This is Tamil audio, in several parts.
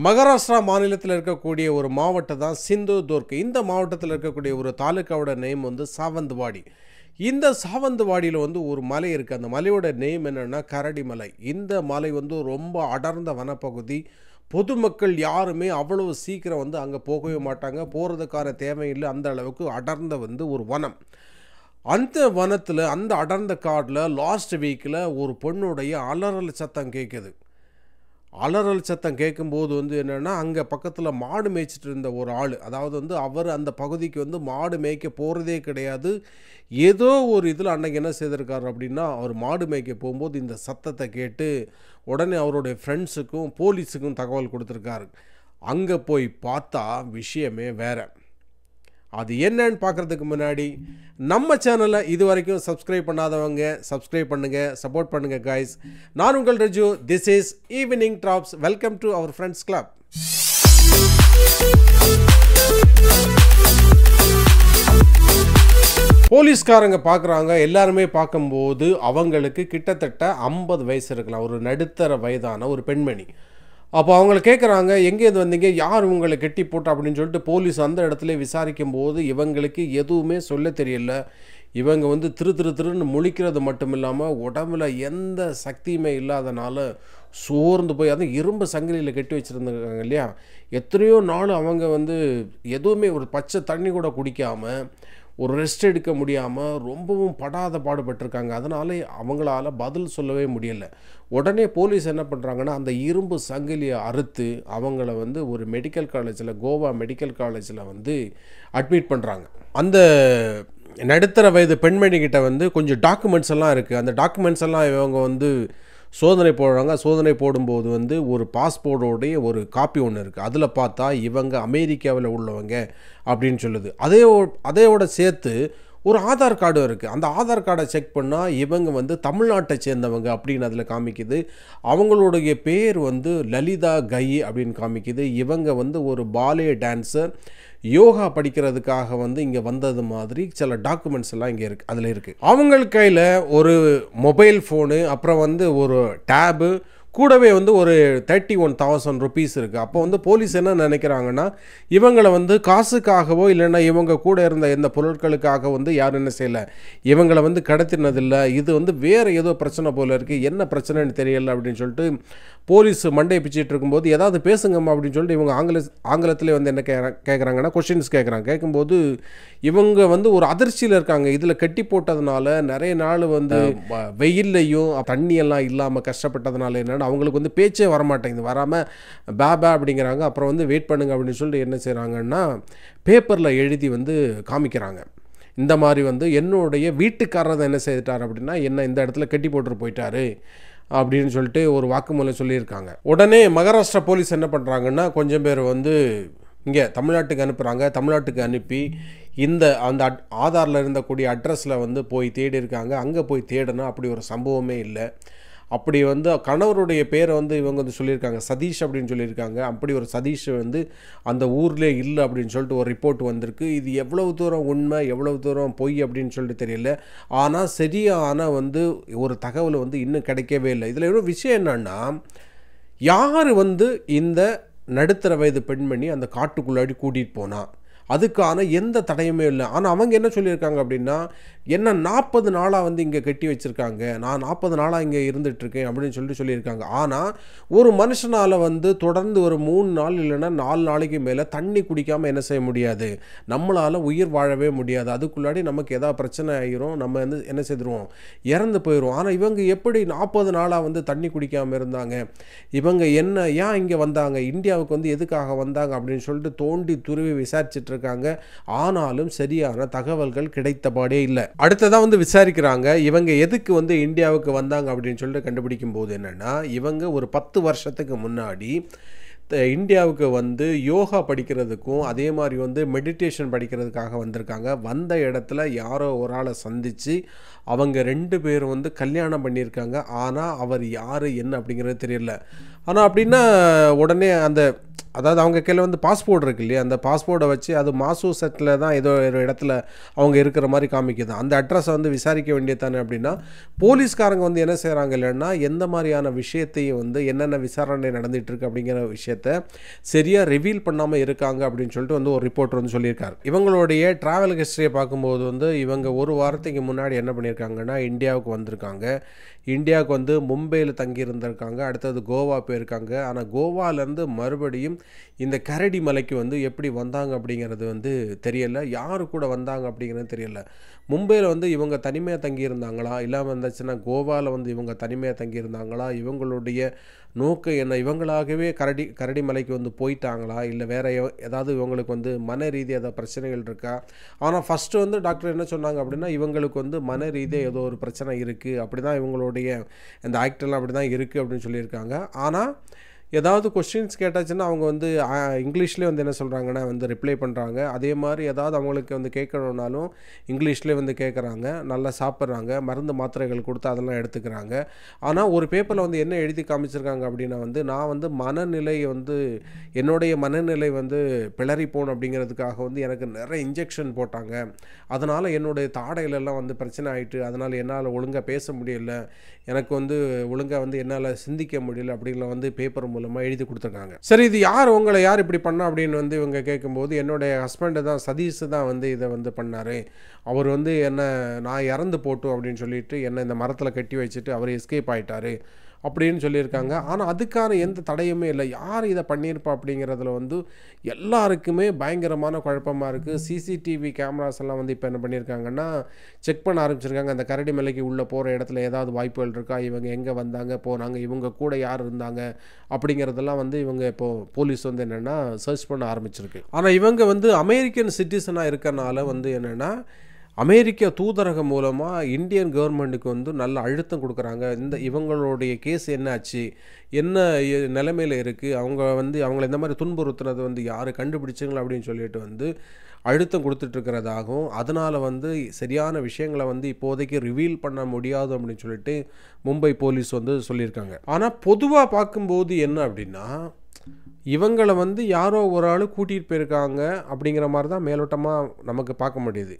மகாராஷ்டிரா மாநிலத்தில் இருக்கக்கூடிய ஒரு மாவட்டம் தான் சிந்துதுர்க். இந்த மாவட்டத்தில் இருக்கக்கூடிய ஒரு தாலுக்காவோட நேம் வந்து சாவந்த்வாடி. இந்த சாவந்த்வாடியில் வந்து ஒரு மலை இருக்குது. அந்த மலையோட நேம் என்னென்னா கரடி மலை. இந்த மலை வந்து ரொம்ப அடர்ந்த வனப்பகுதி. பொதுமக்கள் யாருமே அவ்வளவு சீக்கிரம் வந்து அங்கே போகவே மாட்டாங்க. போகிறதுக்கான தேவையில்லை. அந்த அளவுக்கு அடர்ந்த வந்து ஒரு வனம். அந்த வனத்தில் அந்த அடர்ந்த காட்டில் லாஸ்ட் வீக்கில் ஒரு பொண்ணுடைய அலறல் சத்தம் கேட்குது. அலறல் சத்தம் கேட்கும்போது வந்து என்னென்னா, அங்கே பக்கத்தில் மாடு மேய்ச்சிட்டு இருந்த ஒரு ஆள், அதாவது வந்து அவர் அந்த பகுதிக்கு வந்து மாடு மேய்க்க போகிறதே கிடையாது. ஏதோ ஒரு இதில் அன்றைக்கி என்ன செய்திருக்காரு அப்படின்னா, அவர் மாடு மேய்க்க போகும்போது இந்த சத்தத்தை கேட்டு உடனே அவருடைய ஃப்ரெண்ட்ஸுக்கும் போலீஸுக்கும் தகவல் கொடுத்துருக்காரு. அங்கே போய் பார்த்தா விஷயமே வேறு. அது என்னன்னு பார்க்குறதுக்கு முன்னாடி நம்ம சேனலை இது வரைக்கும் சப்ஸ்கிரைப் பண்ணாதவங்க சப்ஸ்கிரைப் பண்ணுங்கள், சப்போர்ட் பண்ணுங்கள் கைஸ். நான் உங்கள் Raju. This is evening drops. Welcome to our friends club. போலீஸ்காரங்க பார்க்குறாங்க. எல்லாருமே பார்க்கும்போது அவங்களுக்கு கிட்டத்தட்ட 50 வயசு இருக்கலாம். ஒரு நடுத்தர வயதான ஒரு பெண்மணி. அப்போ அவங்கள கேட்குறாங்க, எங்கேருந்து வந்தீங்க, யார் உங்களை கெட்டி போட்டா அப்படின்னு சொல்லிட்டு போலீஸ் அந்த இடத்துல விசாரிக்கும் போது இவங்களுக்கு எதுவுமே சொல்ல தெரியல. இவங்க வந்து திருன்னு முழிக்கிறது மட்டும் இல்லாமல் உடம்புல எந்த சக்தியுமே இல்லாதனால சோர்ந்து போய், அதுவும் இரும்பு சங்கிலியில் கட்டி வச்சுருந்துருக்காங்க இல்லையா. எத்தனையோ நாள் அவங்க வந்து எதுவுமே ஒரு பச்சை தண்ணி கூட குடிக்காமல், ஒரு ரெஸ்ட் எடுக்க முடியாமல் ரொம்பவும் படாத பாடுபட்டிருக்காங்க. அதனால அவங்களால பதில் சொல்லவே முடியலை. உடனே போலீஸ் என்ன பண்ணுறாங்கன்னா, அந்த இரும்பு சங்கிலியை அறுத்து அவங்கள வந்து ஒரு மெடிக்கல் காலேஜில், கோவா மெடிக்கல் காலேஜில் வந்து அட்மிட் பண்ணுறாங்க. அந்த நடுத்தர வயது பெண்மணிக்கிட்ட வந்து கொஞ்சம் டாக்குமெண்ட்ஸ் எல்லாம் இருக்குது. அந்த டாக்குமெண்ட்ஸ் எல்லாம் இவங்க வந்து சோதனை போடுறாங்க. சோதனை போடும்போது வந்து ஒரு பாஸ்போர்ட்டோடைய ஒரு காப்பி ஒன்று இருக்குது. அதில் பார்த்தா இவங்க அமெரிக்காவில் உள்ளவங்க அப்படின்னு சொல்லுது. அதையோட சேர்த்து ஒரு ஆதார் கார்டும் இருக்குது. அந்த ஆதார் கார்டை செக் பண்ணால் இவங்க வந்து தமிழ்நாட்டை சேர்ந்தவங்க அப்படின்னு அதில் காமிக்குது. அவங்களுடைய பேர் வந்து லலிதா கை அப்படின்னு காமிக்குது. இவங்க வந்து ஒரு பாலே டான்ஸர், யோகா படிக்கிறதுக்காக வந்து இங்கே வந்தது மாதிரி சில டாக்குமெண்ட்ஸ் எல்லாம் இங்கே இருக்குது, அதில் இருக்குது. அவங்க கையில் ஒரு மொபைல் ஃபோனு, அப்புறம் வந்து ஒரு டேபு, கூடவே வந்து ஒரு 31,000 ருபீஸ் இருக்குது. அப்போ வந்து போலீஸ் என்ன நினைக்கிறாங்கன்னா, இவங்களை வந்து காசுக்காகவோ இல்லைன்னா இவங்க கூட இருந்த எந்த பொருட்களுக்காக வந்து யாரும் என்ன செய்யலை, இவங்களை வந்து கடத்தினதில்லை. இது வந்து வேறு ஏதோ பிரச்சனை போல் இருக்குது, என்ன பிரச்சனைன்னு தெரியலை அப்படின்னு சொல்லிட்டு போலீஸ் மண்டையை பிச்சுட்டு இருக்கும்போது, ஏதாவது பேசுங்கம்மா அப்படின்னு சொல்லிட்டு இவங்க ஆங்கிலத்திலே வந்து என்ன கேட்குறாங்கன்னா, கொஷின்ஸ் கேட்குறாங்க. கேட்கும்போது இவங்க வந்து ஒரு அதிர்ச்சியில் இருக்காங்க. இதில் கட்டி போட்டதுனால நிறைய நாள் வந்து வெயில்லையும் தண்ணியெல்லாம் இல்லாமல் கஷ்டப்பட்டதுனால என்னென்னா அவங்களுக்கு வந்து பேச்சே வரமாட்டேங்குது. வராமல் பேபா அப்படிங்கிறாங்க. அப்புறம் வந்து வெயிட் பண்ணுங்க அப்படின்னு சொல்லிட்டு என்ன செய்கிறாங்கன்னா, பேப்பரில் எழுதி வந்து காமிக்கிறாங்க. இந்த மாதிரி வந்து என்னுடைய வீட்டுக்காரர் என்ன செய்துட்டார் அப்படின்னா, என்ன இந்த இடத்துல கட்டி போட்டுட்டு போயிட்டாரு அப்படின்னு சொல்லிட்டு ஒரு வாக்குமூலம் சொல்லியிருக்காங்க. உடனே மகாராஷ்டிரா போலீஸ் என்ன பண்ணுறாங்கன்னா, கொஞ்சம் பேர் வந்து இங்கே தமிழ்நாட்டுக்கு அனுப்புகிறாங்க. தமிழ்நாட்டுக்கு அனுப்பி அந்த ஆதாரில் இருந்தக்கூடிய அட்ரஸில் வந்து போய் தேடி இருக்காங்க. அங்கே போய் தேடினா அப்படி ஒரு சம்பவமே இல்லை. அப்படி வந்து கணவருடைய பேரை வந்து இவங்க வந்து சொல்லியிருக்காங்க, சதீஷ் அப்படின்னு சொல்லியிருக்காங்க. அப்படி ஒரு சதீஷ் வந்து அந்த ஊர்லேயே இல்லை அப்படின்னு சொல்லிட்டு ஒரு ரிப்போர்ட் வந்திருக்கு. இது எவ்வளவு தூரம் உண்மை, எவ்வளவு தூரம் பொய் அப்படின்னு சொல்லிட்டு தெரியல. ஆனால் சரியான வந்து ஒரு தகவல் வந்து இன்னும் கிடைக்கவே இல்லை. இதில் ஒரு விஷயம் என்னன்னா, யார் வந்து இந்த நடுத்தர வயது பெண்மணி அந்த காட்டுக்குள்ளாடி கூட்டிகிட்டு போனால் அதுக்கான எந்த தடையுமே இல்லை. ஆனால் அவங்க என்ன சொல்லியிருக்காங்க அப்படின்னா, என்ன 40 நாளாக வந்து இங்கே கட்டி வச்சுருக்காங்க, நான் 40 நாளாக இங்கே இருந்துகிட்ருக்கேன் அப்படின்னு சொல்லியிருக்காங்க. ஆனால் ஒரு மனுஷனால் வந்து தொடர்ந்து ஒரு 3 நாள் இல்லைன்னா 4 நாளைக்கு மேலே தண்ணி குடிக்காமல் என்ன செய்ய முடியாது, நம்மளால் உயிர் வாழவே முடியாது. அதுக்குள்ளாடி நமக்கு எதாவது பிரச்சனை ஆகிரும், நம்ம வந்து என்ன செய்துருவோம், இறந்து போயிடுவோம். ஆனால் இவங்க எப்படி 40 நாளாக வந்து தண்ணி குடிக்காமல் இருந்தாங்க, இவங்க என்ன ஏன் இங்கே வந்தாங்க, இந்தியாவுக்கு வந்து எதுக்காக வந்தாங்க அப்படின்னு சொல்லிட்டு தோண்டி துருவி விசாரிச்சுட்டு இருக்காங்க. ஆனாலும் சரியான தகவல்கள் கிடைத்தபாடே இல்லை. அடுத்ததான் வந்து விசாரிக்கிறாங்க, இவங்க எதுக்கு வந்து இந்தியாவுக்கு வந்தாங்க அப்படின்னு சொல்லிட்டு கண்டுபிடிக்கும் போது என்னன்னா, இவங்க ஒரு 10 வருஷத்துக்கு முன்னாடி இந்தியாவுக்கு வந்து யோகா படிக்கிறதுக்கும் அதே மாதிரி வந்து மெடிடேஷன் படிக்கிறதுக்காக வந்திருக்காங்க. வந்த இடத்துல யாரோ ஒரு ஆளை சந்தித்து அவங்க 2 பேரும் வந்து கல்யாணம் பண்ணியிருக்காங்க. ஆனால் அவர் யார் என்ன அப்படிங்கிறது தெரியல. ஆனால் அப்படின்னா உடனே அந்த அதாவது அவங்க கையில் வந்து பாஸ்போர்ட் இருக்கு இல்லையா, அந்த பாஸ்போர்ட்டை வச்சு அது மாசூசெட்டில் தான் ஏதோ ஒரு இடத்துல அவங்க இருக்கிற மாதிரி காமிக்குது. அந்த அட்ரஸை வந்து விசாரிக்க வேண்டியதானே அப்படின்னா, போலீஸ்காரங்க வந்து என்ன செய்கிறாங்க இல்லைன்னா, எந்த மாதிரியான விஷயத்தையும் வந்து என்னென்ன விசாரணை நடந்துகிட்ருக்கு அப்படிங்கிற விஷயத்த சரியாக ரிவீல் பண்ணாமல் இருக்காங்க அப்படின்னு சொல்லிட்டு வந்து ஒரு ரிப்போர்ட்டர் வந்து சொல்லியிருக்காரு. இவங்களுடைய ட்ராவல் ஹிஸ்ட்ரியை பார்க்கும்போது வந்து இவங்க ஒரு வாரத்துக்கு முன்னாடி என்ன பண்ணியிருக்காங்கன்னா, இந்தியாவுக்கு வந்திருக்காங்க. இந்தியாவுக்கு வந்து மும்பையில் தங்கியிருந்திருக்காங்க. அடுத்தது கோவா போயிருக்காங்க. ஆனால் கோவாலேருந்து மறுபடியும் இந்த கரடி மலைக்கு வந்து எப்படி வந்தாங்க அப்படிங்கிறது வந்து தெரியலை. யார் கூட வந்தாங்க அப்படிங்கிறது தெரியலை. மும்பையில் வந்து இவங்க தனிமையாக தங்கியிருந்தாங்களா, இல்லாமல் இருந்துச்சுன்னா கோவாவில் வந்து இவங்க தனிமையாக தங்கியிருந்தாங்களா, இவங்களுடைய நோக்கம் என்ன, இவங்களாகவே கரடி மலைக்கு வந்து போயிட்டாங்களா, இல்லை வேறு ஏதாவது இவங்களுக்கு வந்து மன ரீதியாக ஏதாவது பிரச்சனைகள் இருக்கா. ஆனால் ஃபஸ்ட்டு வந்து டாக்டர் என்ன சொன்னாங்க அப்படின்னா, இவங்களுக்கு வந்து மன ரீதியாக ஏதோ ஒரு பிரச்சனை இருக்குது, அப்படி தான் இவங்களுடைய இந்த ஆக்டெல்லாம் அப்படி தான் இருக்குது அப்படின்னு சொல்லியிருக்காங்க. ஆனால் ஏதாவது கொஸ்டின்ஸ் கேட்டாச்சுன்னா அவங்க வந்து இங்கிலீஷ்லேயே வந்து என்ன சொல்கிறாங்கன்னா வந்து ரிப்ளை பண்ணுறாங்க. அதே மாதிரி ஏதாவது அவங்களுக்கு வந்து கேட்கணுன்னாலும் இங்கிலீஷ்லேயே வந்து கேட்குறாங்க. நல்லா சாப்பிட்றாங்க, மருந்து மாத்திரைகள் கொடுத்து அதெல்லாம் எடுத்துக்கிறாங்க. ஆனால் ஒரு பேப்பரில் வந்து என்ன எழுதி காமிச்சிருக்காங்க அப்படின்னா வந்து, நான் வந்து என்னுடைய மனநிலை வந்து பிளறி போகணும் அப்படிங்கிறதுக்காக வந்து எனக்கு நிறைய இன்ஜெக்ஷன் போட்டாங்க. அதனால் என்னுடைய தாடையிலெல்லாம் வந்து பிரச்சனை ஆகிட்டு, அதனால் என்னால் ஒழுங்காக பேச முடியல, எனக்கு வந்து ஒழுங்காக வந்து என்னால் சிந்திக்க முடியல அப்படிங்கிற வந்து பேப்பர் மூலமாக எழுதி கொடுத்துருக்காங்க. சரி, இது உங்களை யார் இப்படி பண்ணா அப்படின்னு வந்து இவங்க கேட்கும்போது, என்னுடைய ஹஸ்பண்டு தான், சதீஷ் தான் வந்து இதை வந்து பண்ணார். அவர் வந்து நான் இறந்து போட்டும் அப்படின்னு சொல்லிட்டு இந்த மரத்தில் கட்டி வச்சுட்டு அவர் எஸ்கேப் ஆகிட்டார் அப்படின்னு சொல்லியிருக்காங்க. ஆனால் அதுக்கான எந்த தடையுமே இல்லை. யார் இதை பண்ணியிருப்பா அப்படிங்கிறதுல வந்து எல்லாருக்குமே பயங்கரமான குழப்பமாக இருக்குது. சிசிடிவி கேமராஸ் எல்லாம் வந்து இப்போ என்ன பண்ணியிருக்காங்கன்னா செக் பண்ண ஆரம்பிச்சிருக்காங்க. அந்த கரடி மலைக்கு உள்ளே போகிற இடத்துல ஏதாவது வாய்ப்புகள் இருக்கா, இவங்க எங்கே வந்தாங்க போனாங்க, இவங்க கூட யார் இருந்தாங்க அப்படிங்கிறதெல்லாம் வந்து இவங்க இப்போது போலீஸ் வந்து என்னென்னா சர்ச் பண்ண ஆரம்பிச்சிருக்கு. ஆனால் இவங்க வந்து அமெரிக்கன் சிட்டிசனாக இருக்கிறனால வந்து என்னென்னா, அமெரிக்க தூதரகம் மூலமாக இந்தியன் கவர்மெண்ட்டுக்கு வந்து நல்ல அழுத்தம் கொடுக்குறாங்க. இவங்களுடைய கேஸ் என்னாச்சு, என்ன நிலைமையில் இருக்குது, அவங்கள இந்த மாதிரி துன்புறுத்துனது வந்து யார் கண்டுபிடிச்சிங்களா அப்படின்னு சொல்லிட்டு வந்து அழுத்தம் கொடுத்துட்ருக்கிறதாகவும், அதனால் வந்து சரியான விஷயங்களை வந்து இப்போதைக்கு ரிவீல் பண்ண முடியாது அப்படின்னு சொல்லிட்டு மும்பை போலீஸ் வந்து சொல்லியிருக்காங்க. ஆனால் பொதுவாக பார்க்கும்போது என்ன அப்படின்னா, இவங்களை வந்து யாரோ ஒரு ஆள் கூட்டிகிட்டு போயிருக்காங்க அப்படிங்கிற மாதிரி தான் மேலோட்டமாக நமக்கு பார்க்க முடியுது.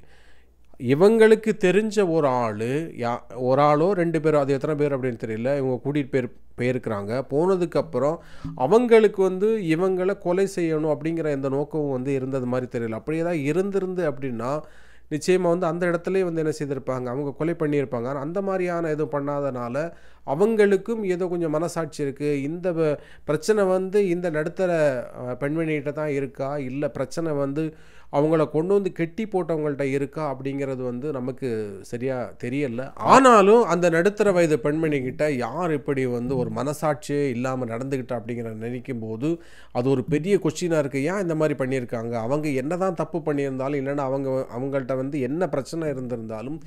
இவங்களுக்கு தெரிஞ்ச ஒரு ஆளோ 2 பேரோ, அது எத்தனை பேர் அப்படின்னு தெரியல, இவங்க கூட்டிகிட்டு போயிருக்கிறாங்க. போனதுக்கப்புறம் அவங்களுக்கு வந்து இவங்களை கொலை செய்யணும் அப்படிங்கிற எந்த நோக்கமும் வந்து இருந்தது மாதிரி தெரியல. அப்படியே தான் இருந்திருந்து அப்படின்னா நிச்சயமாக வந்து அந்த இடத்துலேயே வந்து என்ன செய்திருப்பாங்க, அவங்க கொலை பண்ணியிருப்பாங்க. ஆனால் அந்த மாதிரியான எதுவும் பண்ணாதனால அவங்களுக்கும் ஏதோ கொஞ்சம் மனசாட்சி இருக்குது. இந்த பிரச்சனை வந்து இந்த நடுத்தர பெண்மணிகிட்ட தான் இருக்கா, இல்லை பிரச்சனை வந்து அவங்கள கொண்டு வந்து கெட்டி போட்டவங்கள்ட்ட இருக்கா அப்படிங்கிறது வந்து நமக்கு சரியாக தெரியல. ஆனாலும் அந்த நடுத்தர வயது பெண்மணிக்கிட்ட யார் இப்படி வந்து ஒரு மனசாட்சியே இல்லாமல் நடந்துக்கிட்டா அப்படிங்கிற நினைக்கும் போது அது ஒரு பெரிய கொஸ்டினாக இருக்குது. ஏன் இந்த மாதிரி பண்ணியிருக்காங்க, அவங்க என்ன தான் தப்பு பண்ணியிருந்தாலும், இல்லைன்னா அவங்கள்ட்ட வந்து என்ன பிரச்சனை இருந்திருந்தாலும்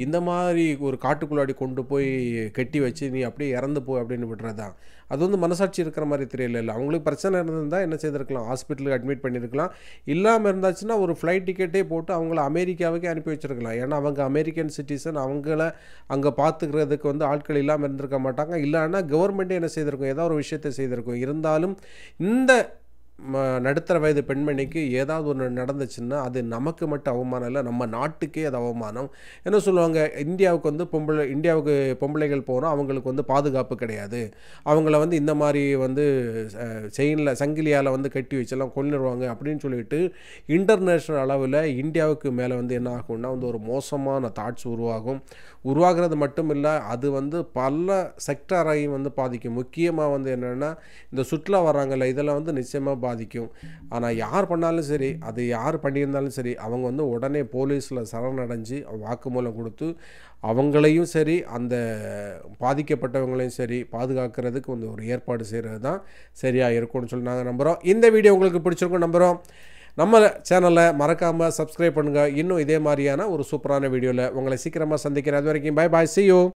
இந்த மாதிரி ஒரு காட்டுக்குள்ளாடி கொண்டு போய் கெட்டி வச்சு நீ அப்படியே இறந்து போ அப்படின்னு விடுறதா, அது வந்து மனசாட்சி இருக்கிற மாதிரி தெரியல. இல்லை, அவங்களுக்கு பிரச்சனை இருந்திருந்தால் என்ன செய்திருக்கலாம், ஹாஸ்பிட்டலுக்கு அட்மிட் பண்ணியிருக்கலாம். இல்லாமல் இருந்தாச்சுன்னா ஒரு ஃப்ளைட் டிக்கெட்டே போட்டு அவங்கள அமெரிக்காவுக்கே அனுப்பி வச்சிருக்கலாம். ஏன்னா அவங்க அமெரிக்கன் சிட்டிசன், அவங்கள அங்கே பார்த்துக்கிறதுக்கு வந்து ஆட்கள் இல்லாமல் இருந்திருக்க மாட்டாங்க. இல்லைன்னா கவர்மெண்ட்டே என்ன செய்திருக்கும், ஏதோ ஒரு விஷயத்தை செய்திருக்கும். இருந்தாலும் இந்த நடுத்தர வயது பெண்மணிக்கு ஏதாவது ஒன்று நடந்துச்சுன்னா அது நமக்கு மட்டும் அவமானம் இல்லை, நம்ம நாட்டுக்கே அது அவமானம். என்ன சொல்லுவாங்க, இந்தியாவுக்கு பொம்பளைகள் போனால் அவங்களுக்கு வந்து பாதுகாப்பு கிடையாது, அவங்கள வந்து இந்த மாதிரி வந்து சங்கிலியால் வந்து கட்டி வச்செல்லாம் கொன்னுருவாங்க அப்படின்னு சொல்லிட்டு இன்டர்நேஷ்னல் அளவில் இந்தியாவுக்கு மேலே வந்து என்ன ஆகும்னா வந்து ஒரு மோசமான தாட்ஸ் உருவாகிறது மட்டும் இல்லை, அது வந்து பல செக்டரையும் வந்து பாதிக்கும். முக்கியமாக வந்து என்னென்னா இந்த சுற்றுலா வராங்கல்ல, இதெல்லாம் வந்து நிச்சயமாக பாதிக்கும். ஆனால் யார் பண்ணாலும் சரி, அது யார் பண்ணியிருந்தாலும் சரி, அவங்க வந்து உடனே போலீஸில் சரணடைஞ்சு வாக்குமூலம் கொடுத்து அவங்களையும் சரி அந்த பாதிக்கப்பட்டவங்களையும் சரி பாதுகாக்கிறதுக்கு வந்து ஒரு ஏற்பாடு செய்கிறது தான் சரியாக இருக்கும்னு சொல்லி நாங்கள் நம்புகிறோம். இந்த வீடியோ உங்களுக்கு பிடிச்சிருக்கும் நம்புகிறோம். நம்ம சேனலை மறக்காமல் சப்ஸ்கிரைப் பண்ணுங்கள். இன்னும் இதே மாதிரியான ஒரு சூப்பரான வீடியோவில் உங்களை சீக்கிரமாக சந்திக்கிறேன். அது வரைக்கும் பை பாய், see you.